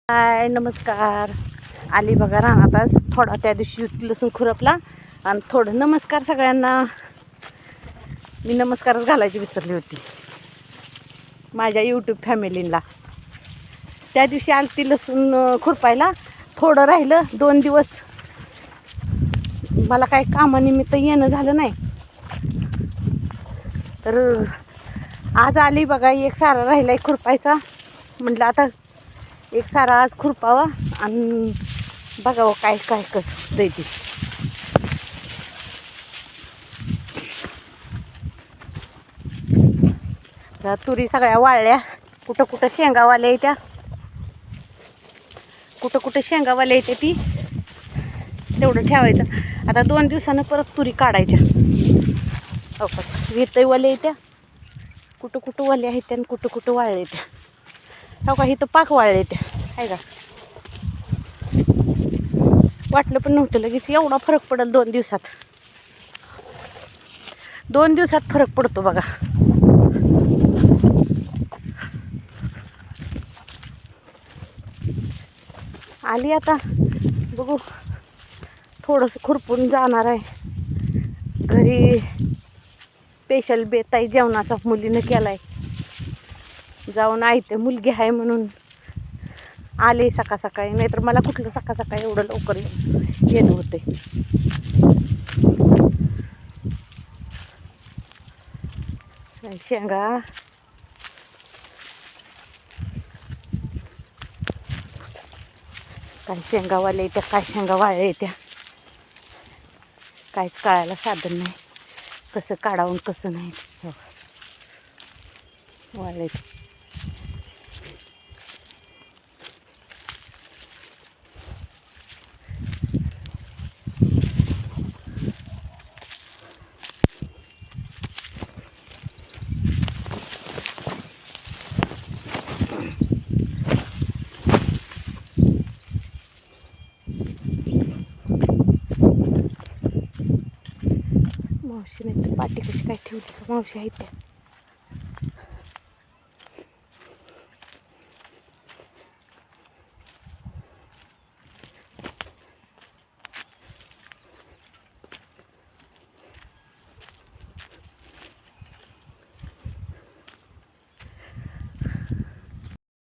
हाय नमस्कार. आली बघा रानात आज थोडा त्या दिवशी लसूण खुरपला आणि थोडं नमस्कार सगळ्यांना. मी नमस्कारच घालायची विसरली होती माझ्या यूट्यूब फॅमिलीला. त्या दिवशी आलती लसूण खुरपायला, थोडं राहिलं 2 दिवस मला काही कामानिमित्त येणं झालं नाही, तर आज आली बघा. एक सारा राहिला आहे खुरपायचा. म्हटलं आता एक सारा आज खुरपावा आणि बघावं काय काय कसं होतंय ते. त्या तुरी सगळ्या वाळल्या, कुठं कुठं शेंगावाल्या येत्या, कुठं कुठं शेंगावाल्या येते ती तेवढं ठेवायचं. आता 2 दिवसानं परत तुरी काढायच्या. हो का, येतही वाल्या येत्या, कुठं कुठं वाल्या आहेत आणि कुठं कुठं वाळल्या येत्या. हो का, इथं पाक वाळल्या येत्या आहे का. वाटलं पण नव्हतं लगेच एवढा फरक पडेल 2 दिवसात. 2 दिवसात फरक पडतो बघा. आली आता बघू, थोडंसं खुरपून जाणार आहे घरी. स्पेशल बेताई जेवणाचा मुलीनं केलाय. जाऊन ते मुलगी आहे म्हणून आले सकाळ सकाळी, नाहीतर मला कुठलं सकाळ सकाळी एवढं लवकर येणं होते. शेंगा काय शेंगावाल्या येत्या, काय शेंगा वाळल्या येत्या, काहीच कळायला साधन नाही. कसं काढावून कसं नाही. हो वाळले. मावशीने तर पाठी कशी काय ठेवली का मावशी आहे त्या.